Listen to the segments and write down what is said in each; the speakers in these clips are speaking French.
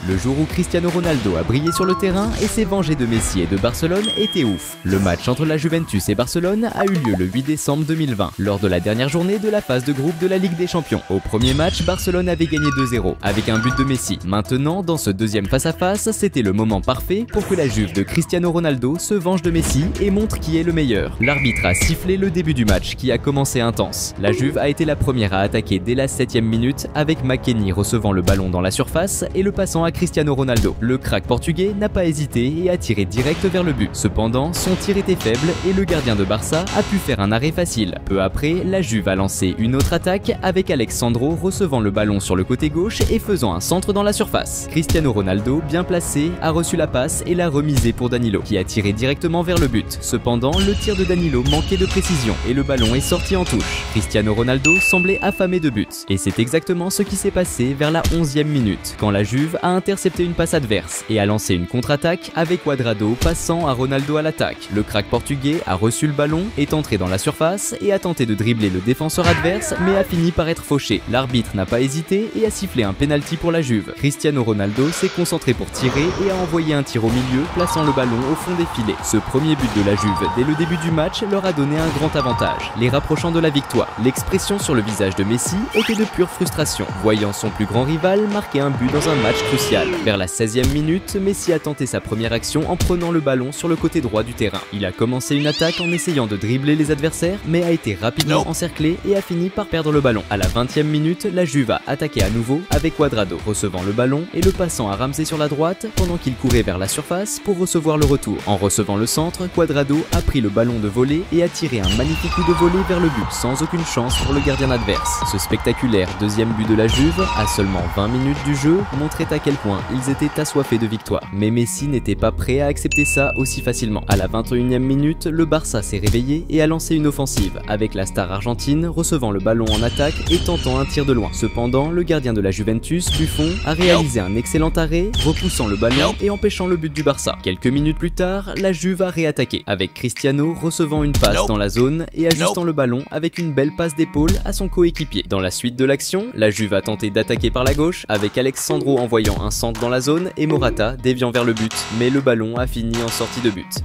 Le jour où Cristiano Ronaldo a brillé sur le terrain et s'est vengé de Messi et de Barcelone était ouf. Le match entre la Juventus et Barcelone a eu lieu le 8 décembre 2020, lors de la dernière journée de la phase de groupe de la Ligue des Champions. Au premier match, Barcelone avait gagné 2-0, avec un but de Messi. Maintenant, dans ce deuxième face-à-face, c'était le moment parfait pour que la Juve de Cristiano Ronaldo se venge de Messi et montre qui est le meilleur. L'arbitre a sifflé le début du match, qui a commencé intense. La Juve a été la première à attaquer dès la 7e minute, avec McKennie recevant le ballon dans la surface et le passant à Cristiano Ronaldo. Le crack portugais n'a pas hésité et a tiré direct vers le but. Cependant, son tir était faible et le gardien de Barça a pu faire un arrêt facile. Peu après, la Juve a lancé une autre attaque avec Alex Sandro recevant le ballon sur le côté gauche et faisant un centre dans la surface. Cristiano Ronaldo, bien placé, a reçu la passe et l'a remisée pour Danilo, qui a tiré directement vers le but. Cependant, le tir de Danilo manquait de précision et le ballon est sorti en touche. Cristiano Ronaldo semblait affamé de buts. Et c'est exactement ce qui s'est passé vers la 11e minute, quand la Juve a intercepté une passe adverse et a lancé une contre-attaque avec Cuadrado passant à Ronaldo à l'attaque. Le crack portugais a reçu le ballon, est entré dans la surface et a tenté de dribbler le défenseur adverse mais a fini par être fauché. L'arbitre n'a pas hésité et a sifflé un penalty pour la Juve. Cristiano Ronaldo s'est concentré pour tirer et a envoyé un tir au milieu, plaçant le ballon au fond des filets. Ce premier but de la Juve dès le début du match leur a donné un grand avantage, les rapprochant de la victoire. L'expression sur le visage de Messi était de pure frustration, voyant son plus grand rival marquer un but dans un match crucial. Vers la 16e minute, Messi a tenté sa première action en prenant le ballon sur le côté droit du terrain. Il a commencé une attaque en essayant de dribbler les adversaires, mais a été rapidement encerclé et a fini par perdre le ballon. À la 20e minute, la Juve a attaqué à nouveau avec Cuadrado, recevant le ballon et le passant à Ramsey sur la droite pendant qu'il courait vers la surface pour recevoir le retour. En recevant le centre, Cuadrado a pris le ballon de volée et a tiré un magnifique coup de volée vers le but, sans aucune chance pour le gardien adverse. Ce spectaculaire deuxième but de la Juve, à seulement 20 minutes du jeu, montrait à quel point ils étaient assoiffés de victoire. Mais Messi n'était pas prêt à accepter ça aussi facilement. À la 21e minute, le Barça s'est réveillé et a lancé une offensive, avec la star argentine recevant le ballon en attaque et tentant un tir de loin. Cependant, le gardien de la Juventus, Buffon, a réalisé un excellent arrêt, repoussant le ballon et empêchant le but du Barça. Quelques minutes plus tard, la Juve a réattaqué, avec Cristiano recevant une passe dans la zone et ajustant le ballon avec une belle passe d'épaule à son coéquipier. Dans la suite de l'action, la Juve a tenté d'attaquer par la gauche, avec Alex Sandro envoyant un centre dans la zone et Morata déviant vers le but, mais le ballon a fini en sortie de but.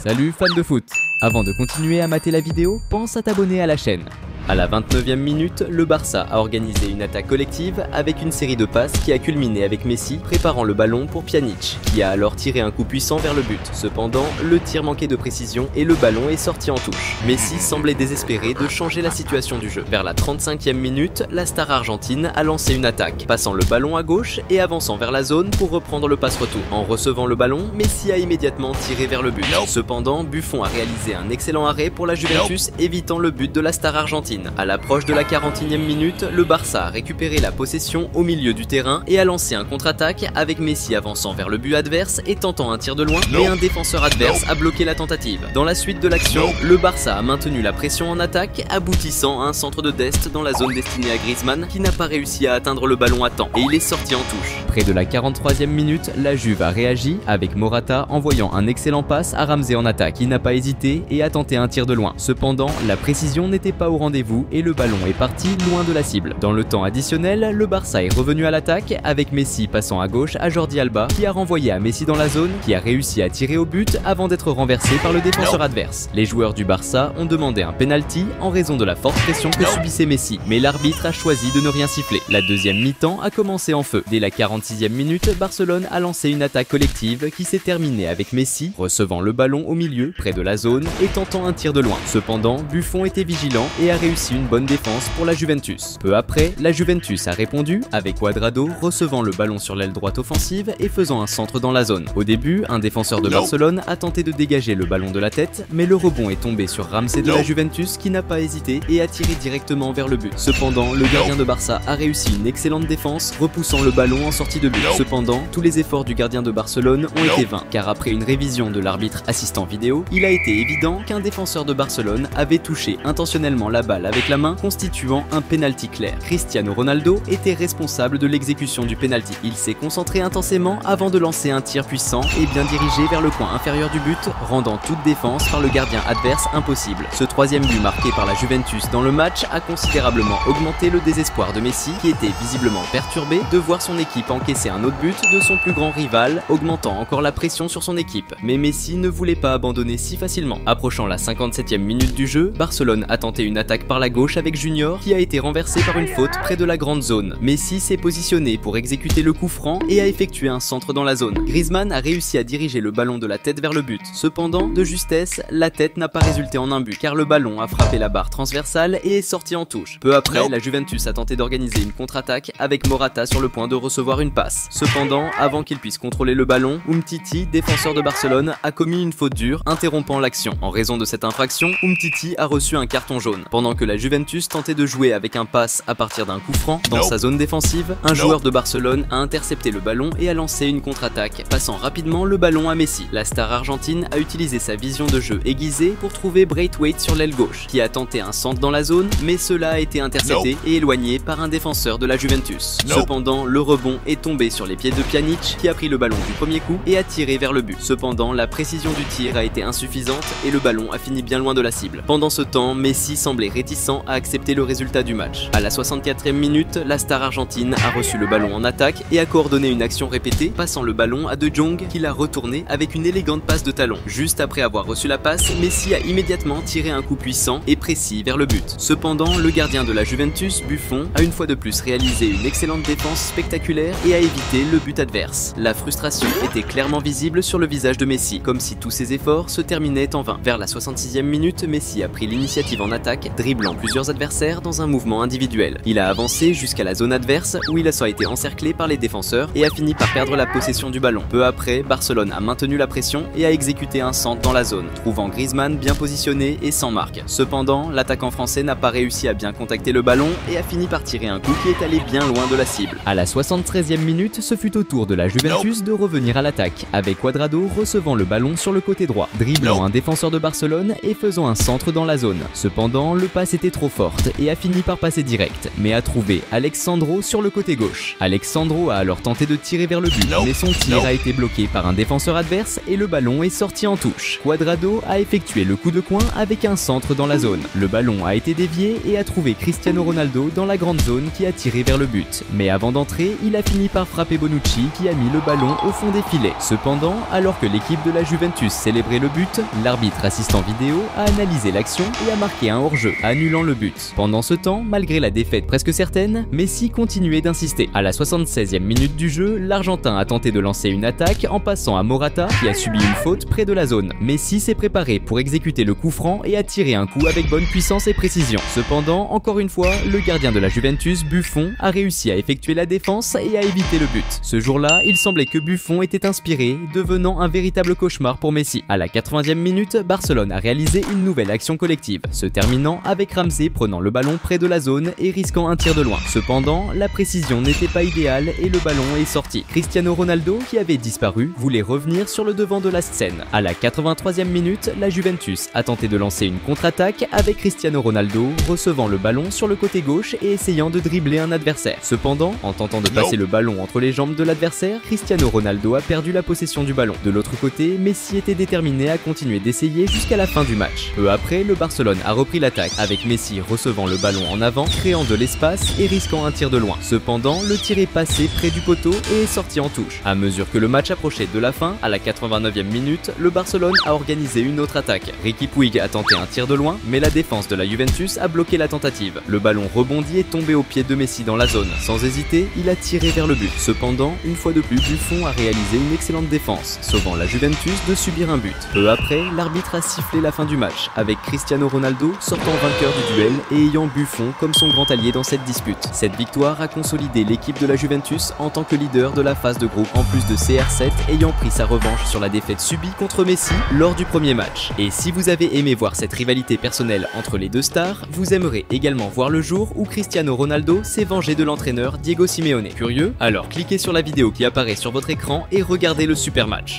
Salut fans de foot! Avant de continuer à mater la vidéo, pense à t'abonner à la chaîne. À la 29e minute, le Barça a organisé une attaque collective avec une série de passes qui a culminé avec Messi préparant le ballon pour Pjanic, qui a alors tiré un coup puissant vers le but. Cependant, le tir manquait de précision et le ballon est sorti en touche. Messi semblait désespéré de changer la situation du jeu. Vers la 35e minute, la star argentine a lancé une attaque, passant le ballon à gauche et avançant vers la zone pour reprendre le passe-retour. En recevant le ballon, Messi a immédiatement tiré vers le but. Cependant, Buffon a réalisé un excellent arrêt pour la Juventus, évitant le but de la star argentine. À l'approche de la 41e minute, le Barça a récupéré la possession au milieu du terrain et a lancé un contre-attaque avec Messi avançant vers le but adverse et tentant un tir de loin, mais un défenseur adverse a bloqué la tentative. Dans la suite de l'action, le Barça a maintenu la pression en attaque, aboutissant à un centre de Dest dans la zone destinée à Griezmann qui n'a pas réussi à atteindre le ballon à temps et il est sorti en touche. Près de la 43e minute, la Juve a réagi avec Morata envoyant un excellent passe à Ramsey en attaque. Il n'a pas hésité et a tenté un tir de loin. Cependant, la précision n'était pas au rendez-vous et le ballon est parti loin de la cible. Dans le temps additionnel, le Barça est revenu à l'attaque avec Messi passant à gauche à Jordi Alba qui a renvoyé à Messi dans la zone, qui a réussi à tirer au but avant d'être renversé par le défenseur adverse. Les joueurs du Barça ont demandé un penalty en raison de la forte pression que subissait Messi, mais l'arbitre a choisi de ne rien siffler. La deuxième mi-temps a commencé en feu. Dès la 46e minute, Barcelone a lancé une attaque collective qui s'est terminée avec Messi recevant le ballon au milieu près de la zone et tentant un tir de loin. Cependant, Buffon était vigilant et a réussi une bonne défense pour la Juventus. Peu après, la Juventus a répondu avec Cuadrado recevant le ballon sur l'aile droite offensive et faisant un centre dans la zone. Au début, un défenseur de Barcelone a tenté de dégager le ballon de la tête, mais le rebond est tombé sur Ramsey de la Juventus qui n'a pas hésité et a tiré directement vers le but. Cependant, le gardien de Barça a réussi une excellente défense, repoussant le ballon en sortie de but. Cependant, tous les efforts du gardien de Barcelone ont été vains, car après une révision de l'arbitre assistant vidéo, il a été évident qu'un défenseur de Barcelone avait touché intentionnellement la balle balle avec la main, constituant un penalty clair. Cristiano Ronaldo était responsable de l'exécution du penalty. Il s'est concentré intensément avant de lancer un tir puissant et bien dirigé vers le coin inférieur du but, rendant toute défense par le gardien adverse impossible. Ce troisième but marqué par la Juventus dans le match a considérablement augmenté le désespoir de Messi, qui était visiblement perturbé de voir son équipe encaisser un autre but de son plus grand rival, augmentant encore la pression sur son équipe. Mais Messi ne voulait pas abandonner si facilement. Approchant la 57e minute du jeu, Barcelone a tenté une attaque par la gauche avec Junior, qui a été renversé par une faute près de la grande zone. Messi s'est positionné pour exécuter le coup franc et a effectué un centre dans la zone. Griezmann a réussi à diriger le ballon de la tête vers le but. Cependant, de justesse, la tête n'a pas résulté en un but, car le ballon a frappé la barre transversale et est sorti en touche. Peu après, la Juventus a tenté d'organiser une contre-attaque avec Morata sur le point de recevoir une passe. Cependant, avant qu'il puisse contrôler le ballon, Umtiti, défenseur de Barcelone, a commis une faute dure, interrompant l'action. En raison de cette infraction, Umtiti a reçu un carton jaune. Pendant que la Juventus tentait de jouer avec un pass à partir d'un coup franc dans sa zone défensive, un joueur de Barcelone a intercepté le ballon et a lancé une contre-attaque, passant rapidement le ballon à Messi. La star argentine a utilisé sa vision de jeu aiguisée pour trouver Braithwaite sur l'aile gauche, qui a tenté un centre dans la zone, mais cela a été intercepté et éloigné par un défenseur de la Juventus. Cependant, le rebond est tombé sur les pieds de Pjanic, qui a pris le ballon du premier coup et a tiré vers le but. Cependant, la précision du tir a été insuffisante et le ballon a fini bien loin de la cible. Pendant ce temps, Messi semblait réticent à accepter le résultat du match. À la 64e minute, la star argentine a reçu le ballon en attaque et a coordonné une action répétée, passant le ballon à De Jong, qui l'a retourné avec une élégante passe de talon. Juste après avoir reçu la passe, Messi a immédiatement tiré un coup puissant et précis vers le but. Cependant, le gardien de la Juventus, Buffon, a une fois de plus réalisé une excellente défense spectaculaire et a évité le but adverse. La frustration était clairement visible sur le visage de Messi, comme si tous ses efforts se terminaient en vain. Vers la 66e minute, Messi a pris l'initiative en attaque, dribblant plusieurs adversaires dans un mouvement individuel. Il a avancé jusqu'à la zone adverse où il a été encerclé par les défenseurs et a fini par perdre la possession du ballon. Peu après, Barcelone a maintenu la pression et a exécuté un centre dans la zone, trouvant Griezmann bien positionné et sans marque. Cependant, l'attaquant français n'a pas réussi à bien contacter le ballon et a fini par tirer un coup qui est allé bien loin de la cible. À la 73e minute, ce fut au tour de la Juventus de revenir à l'attaque, avec Cuadrado recevant le ballon sur le côté droit, dribblant un défenseur de Barcelone et faisant un centre dans la zone. Cependant, le passe était trop forte et a fini par passer direct, mais a trouvé Alex Sandro sur le côté gauche. Alex Sandro a alors tenté de tirer vers le but, mais son tir a été bloqué par un défenseur adverse et le ballon est sorti en touche. Cuadrado a effectué le coup de coin avec un centre dans la zone. Le ballon a été dévié et a trouvé Cristiano Ronaldo dans la grande zone qui a tiré vers le but. Mais avant d'entrer, il a fini par frapper Bonucci qui a mis le ballon au fond des filets. Cependant, alors que l'équipe de la Juventus célébrait le but, l'arbitre assistant vidéo a analysé l'action et a marqué un hors-jeu, annulant le but. Pendant ce temps, malgré la défaite presque certaine, Messi continuait d'insister. À la 76e minute du jeu, l'Argentin a tenté de lancer une attaque en passant à Morata qui a subi une faute près de la zone. Messi s'est préparé pour exécuter le coup franc et a tiré un coup avec bonne puissance et précision. Cependant, encore une fois, le gardien de la Juventus, Buffon, a réussi à effectuer la défense et à éviter le but. Ce jour-là, il semblait que Buffon était inspiré, devenant un véritable cauchemar pour Messi. À la 80e minute, Barcelone a réalisé une nouvelle action collective, se terminant avec Ramsey prenant le ballon près de la zone et risquant un tir de loin. Cependant, la précision n'était pas idéale et le ballon est sorti. Cristiano Ronaldo, qui avait disparu, voulait revenir sur le devant de la scène. À la 83e minute, la Juventus a tenté de lancer une contre-attaque avec Cristiano Ronaldo recevant le ballon sur le côté gauche et essayant de dribbler un adversaire. Cependant, en tentant de passer le ballon entre les jambes de l'adversaire, Cristiano Ronaldo a perdu la possession du ballon. De l'autre côté, Messi était déterminé à continuer d'essayer jusqu'à la fin du match. Peu après, le Barcelone a repris l'attaque avec Messi recevant le ballon en avant, créant de l'espace et risquant un tir de loin. Cependant, le tir est passé près du poteau et est sorti en touche. À mesure que le match approchait de la fin, à la 89e minute, le Barcelone a organisé une autre attaque. Riqui Puig a tenté un tir de loin, mais la défense de la Juventus a bloqué la tentative. Le ballon rebondit et tombé au pied de Messi dans la zone. Sans hésiter, il a tiré vers le but. Cependant, une fois de plus, Buffon a réalisé une excellente défense, sauvant la Juventus de subir un but. Peu après, l'arbitre a sifflé la fin du match, avec Cristiano Ronaldo sortant vainqueur du duel et ayant Buffon comme son grand allié dans cette dispute. Cette victoire a consolidé l'équipe de la Juventus en tant que leader de la phase de groupe, en plus de CR7 ayant pris sa revanche sur la défaite subie contre Messi lors du premier match. Et si vous avez aimé voir cette rivalité personnelle entre les deux stars, vous aimerez également voir le jour où Cristiano Ronaldo s'est vengé de l'entraîneur Diego Simeone. Curieux? Alors cliquez sur la vidéo qui apparaît sur votre écran et regardez le super match.